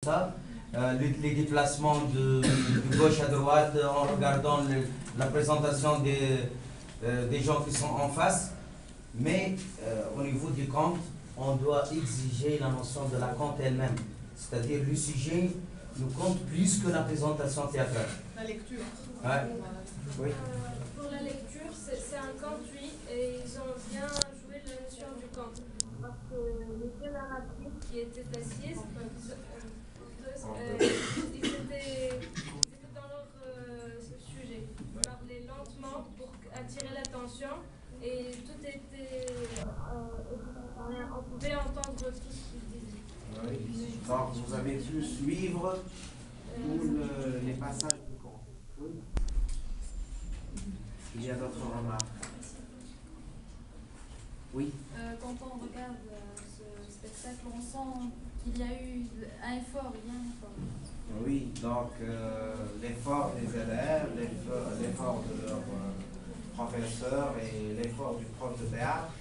ça, les déplacements de gauche à droite en regardant la présentation des gens qui sont en face. Mais au niveau du conte, on doit exiger la notion de la conte elle-même. C'est-à-dire le sujet nous compte plus que la présentation théâtrale. La lecture. Ouais. Oui. Pour la lecture, c'est un conte, oui, et ils ont bien joué la notion du conte. Parce que les deux narratifs qui étaient assis, ils étaient dans leur sujet. Ils parlaient lentement pour attirer l'attention et tout était. On pouvait entendre tout ce qu'ils disaient. Oui. Donc vous avez pu suivre tous les passages du conte. Oui. Il y a d'autres remarques. Oui. Quand on regarde ce spectacle, on sent qu'il y a eu un effort, il y a un effort. Oui, donc l'effort des élèves, l'effort de leurs professeurs et l'effort du prof de théâtre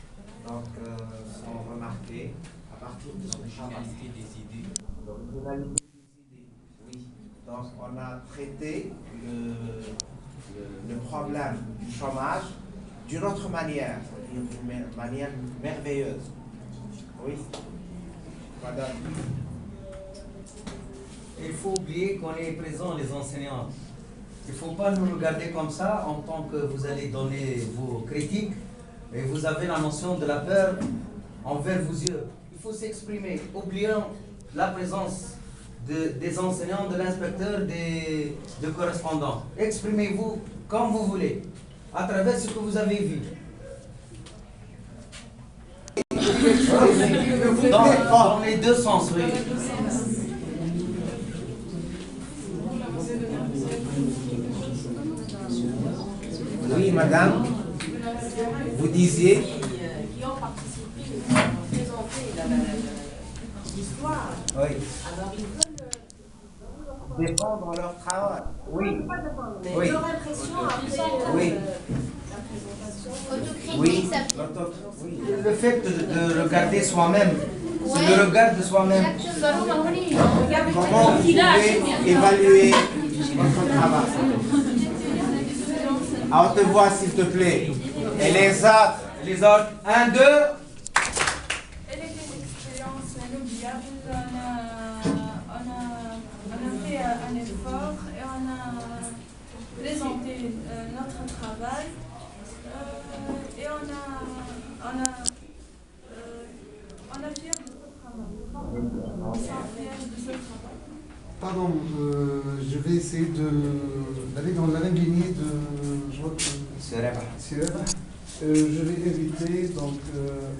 sont remarqués à partir de l'originalité des idées. L'originalité des idées, oui. Donc on a traité le problème du chômage d'une autre manière, d'une manière merveilleuse. Oui. Madame. Il faut oublier qu'on est présent, les enseignants. Il ne faut pas nous regarder comme ça en tant que vous allez donner vos critiques et vous avez la notion de la peur envers vos yeux. Il faut s'exprimer. Oublions la présence des enseignants, de l'inspecteur, des correspondants. Exprimez-vous comme vous voulez, à travers ce que vous avez vu. Dans les deux sens, oui. Oui, madame, vous disiez. Qui ont participé, qui ont présenté l'histoire. Oui. Alors ils veulent Défendre leur travail. Oui. mais Oui. leur impression après Oui. la présentation. Oui. Oui. Le fait de regarder soi-même, c'est le regard de soi-même. Comment vous pouvez évaluer votre travail? À haute voix, s'il te plaît. Et les autres? Les autres, 1, 2. Elle était une expérience inoubliable. On a fait un effort et on a présenté notre travail. Et on a fier de ce travail. On s'est fier de ce travail. Pardon, je vais essayer d'aller dans la même lignée de Sireba. Je vais inviter donc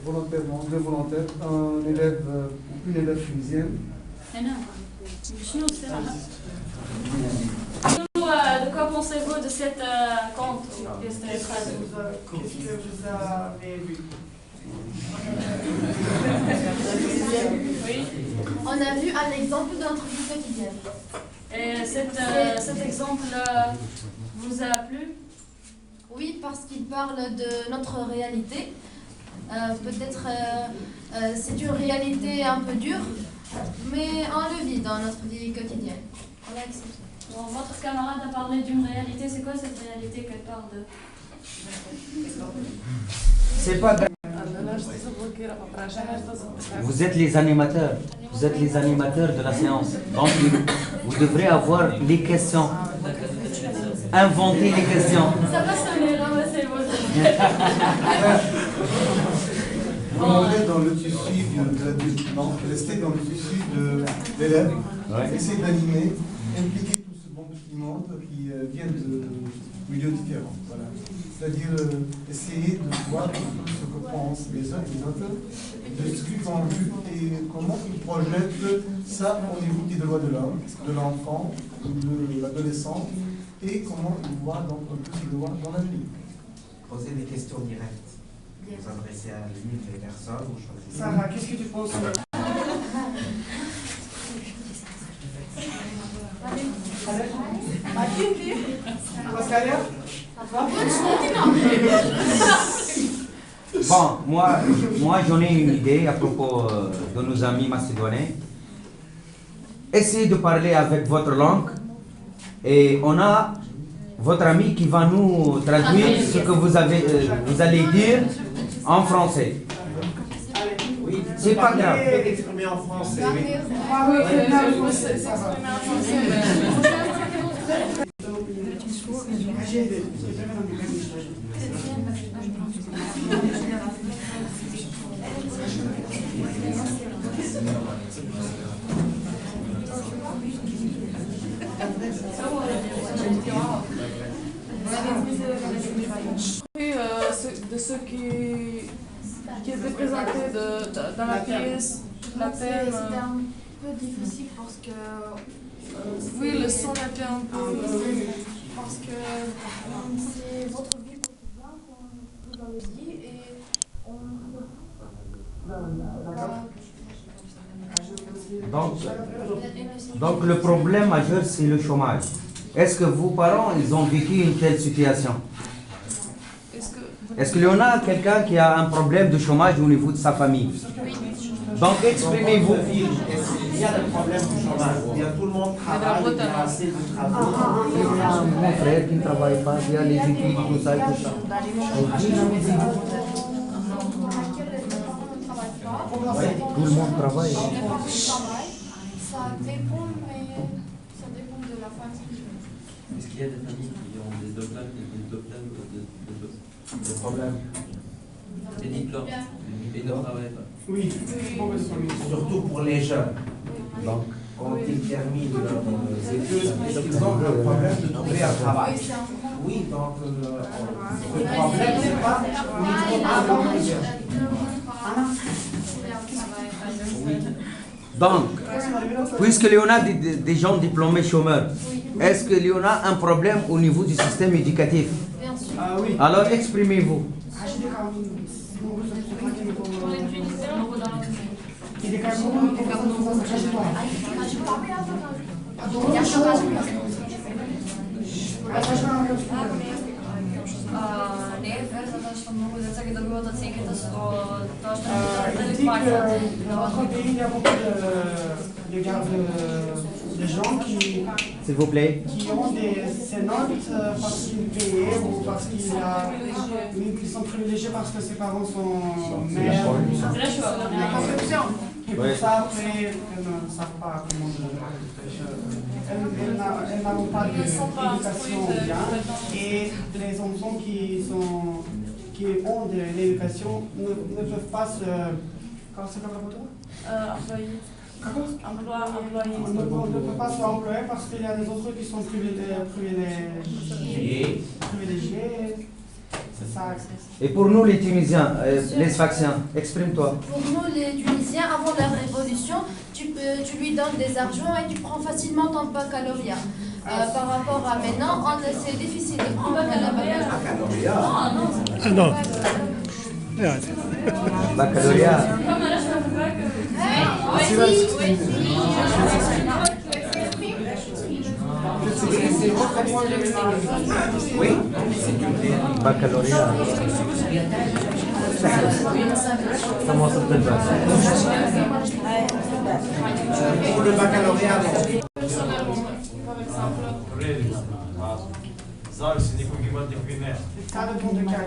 volontairement, deux volontaires, un élève ou une élève tunisienne. De quoi pensez-vous de cette conte? Qu'est-ce que vous avez vu? Oui. On a vu un exemple de notre vie quotidienne. Et cet exemple vous a plu? Oui, parce qu'il parle de notre réalité. Peut-être c'est une réalité un peu dure, mais on le vit dans notre vie quotidienne. On l'a accepté. Bon, votre camarade a parlé d'une réalité. C'est quoi cette réalité qu'elle parle de? C'est pas grave. Vous êtes les animateurs. Vous êtes les animateurs de la séance. Donc, vous devrez avoir les questions. Inventer les questions. Ça va sonner, ramassez vos Remonter dans le tissu rester dans le tissu de l'élève, essayer d'animer, impliquer tout ce bon petit monde qui vient de milieux différents. Voilà. C'est-à-dire essayer de voir ce que pensent les uns et les autres, de ce qu'ils ont vu et comment ils projettent ça au niveau des droits de l'homme, de l'enfant, de l'adolescent, et comment ils voient donc tous ces droits dans l'avenir. Posez des questions directes. Vous adressez à l'une des personnes. Sarah, qu'est-ce que tu penses? Bon, moi j'en ai une idée à propos de nos amis macédoniens. essayez de parler avec votre langue et on a votre ami qui va nous traduire ce que vous allez dire en français. C'est pas grave. Exprimer en français. De ce qui était présenté dans la pièce, la thème. C'était un peu difficile parce que. Oui, le son était un peu. Parce que c'est votre vie quotidienne, comme vous avez dit, et on Donc le problème majeur, c'est le chômage. Est-ce que vos parents, ils ont vécu une telle situation? Est-ce qu'il y en a quelqu'un qui a un problème de chômage au niveau de sa famille? Donc exprimez-vous. Il y a le problème du chômage. Il y a tout le monde travaille, il y a assez de travail. Il y a mon frère qui ne travaille pas, il y a les études, tout ça, tout ça. Tout le monde travaille. Ça dépend, mais ça dépend de la famille. Est-ce qu'il y a des familles qui ont des problèmes, des diplômes et ne travaillent pas? Oui, surtout pour les jeunes. Donc, quand ils terminent leurs études, ils ont le problème de trouver un travail. Oui, donc le problème, c'est pas Donc, puisqu'il y en a des gens diplômés chômeurs, est-ce qu'il y en a un problème au niveau du système éducatif? Bien sûr. Alors exprimez-vous. Il y a beaucoup de gens S'il vous plaît. qui ont ces notes parce qu'ils payaient ou parce qu'ils sont privilégiés parce que ses parents sont mères. Et pour ça, après, elles ne savent pas comment elles n'ont pas d'éducation bien. Et les enfants qui ont de l'éducation ne peuvent pas se... Comment c'est comme la photo? On ne peut pas se employer parce qu'il y a des autres qui sont privilégiés. C'est ça. Et pour nous les Tunisiens, les Sfaxiens, exprime-toi. Pour nous, les Tunisiens, avant la révolution, tu lui donnes des argents et tu prends facilement ton baccalauréat. Par rapport à maintenant, c'est difficile de prendre le baccalauréat. Non. Baccalauréat. Oui, Baccalauréat. Comment ça s'appelle? pour le baccalauréat, Ça dépend de quelqu'un.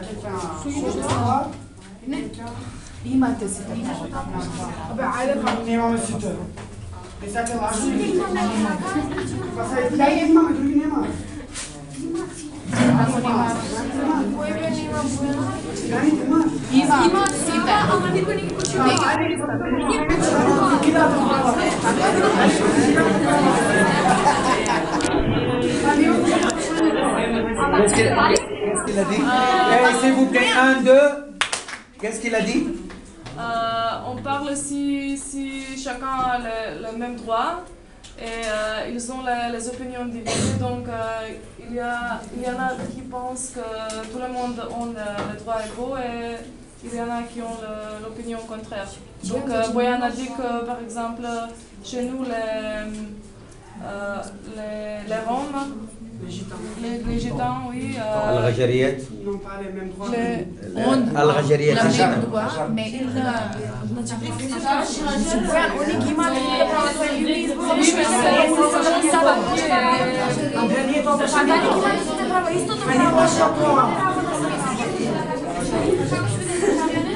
Nemamo sütü. Mesela aşı. Mesela ya yemem, ödülü nemam. Qu'est-ce qu'il a dit? S'il vous plaît, 1, 2. Qu'est-ce qu'il a dit? On parle si chacun a le même droit et ils ont les opinions divisées, donc il y en a qui pensent que tout le monde a le droit égaux et il y en a qui ont l'opinion contraire. Donc Boyan a dit que par exemple chez nous les Roms, les Gitans, oui. Al-Rajariat. n'ont pas les mêmes droits. Algérie, la même droit, mais il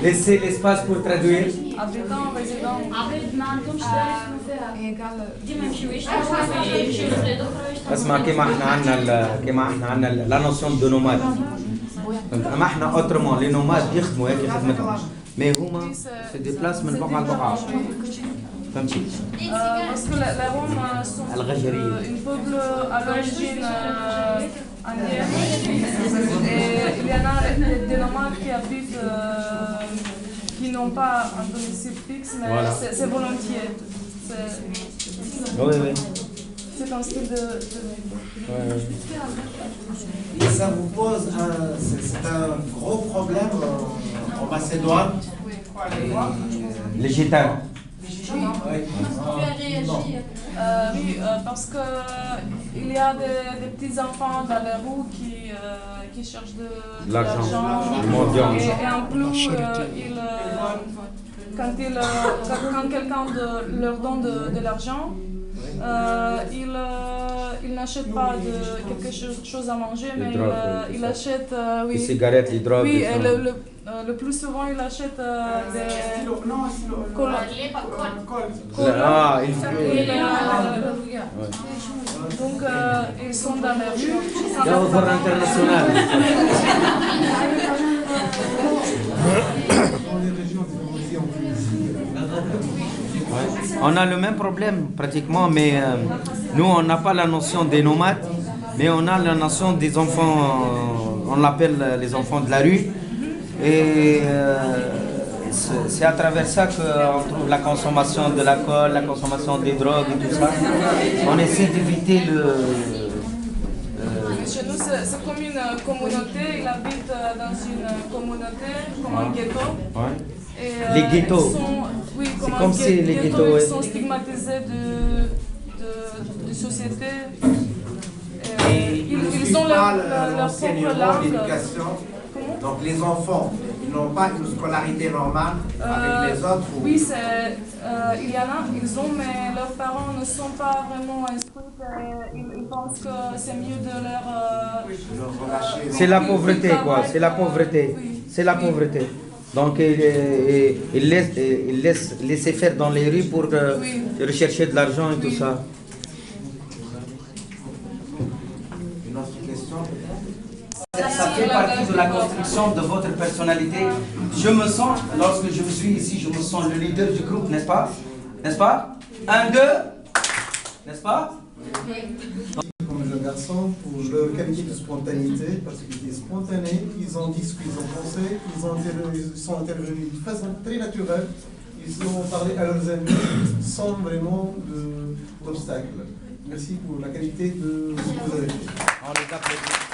Laissez l'espace pour traduire. اسمع كما احنا عندنا لا نوسيون دو نوماد. اما احنا اوترومون لي نوماد يخدموا هيك خدمتهم، مي هما سي دي بلاس من بقعه لبقعه. فهمتي؟ Parce que les Roms sont un peuple à l'origine indienne. Et il y en a des nomades qui habitent, qui n'ont pas un domicile fixe, mais voilà. C'est volontiers. Oui, oui. C'est un style de vie. Et ça vous pose c'est un gros problème en Macédoine. Les gitans. Oui, parce que il y a des petits enfants dans les roues qui cherchent de l'argent. Et en plus, quand quelqu'un leur donne de l'argent, ils n'achètent pas quelque chose à manger, mais ils achètent des cigarettes, des drogues. Oui, et le plus souvent, ils achètent des cola. Donc, ils sont dans les rues. International. On a le même problème pratiquement, mais nous on n'a pas la notion des nomades, mais on a la notion des enfants, on l'appelle les enfants de la rue. Et c'est à travers ça qu'on trouve la consommation de l'alcool, la consommation des drogues et tout ça. On essaie d'éviter le... Chez nous, c'est comme une communauté, ils habitent dans une communauté, comme un ghetto. Ouais. Et, les ghettos. Oui, c'est comme si les ghettos. Ils sont stigmatisés de société. Ils ont leur propre langue. Donc les enfants, ils n'ont pas une scolarité normale avec les autres. Oui, il y en a, ils ont, mais leurs parents ne sont pas vraiment instruits. Ils pensent que c'est mieux de leur relâcher. C'est la pauvreté, quoi. C'est la pauvreté. C'est la pauvreté. Donc ils laissent laisser faire dans les rues pour rechercher de l'argent et tout ça. Une autre question? Ça fait partie de la construction de votre personnalité. Je me sens, lorsque je suis ici, je me sens le leader du groupe, n'est-ce pas? N'est-ce pas? 1, 2, n'est-ce pas? Comme jeunes garçons, pour leur qualité de spontanéité, parce qu'ils étaient spontanés, ils ont dit ce qu'ils ont pensé, ils sont intervenus de façon très naturelle, ils ont parlé à leurs amis sans vraiment d'obstacles. Merci pour la qualité de ce que vous avez fait. On les applaudit.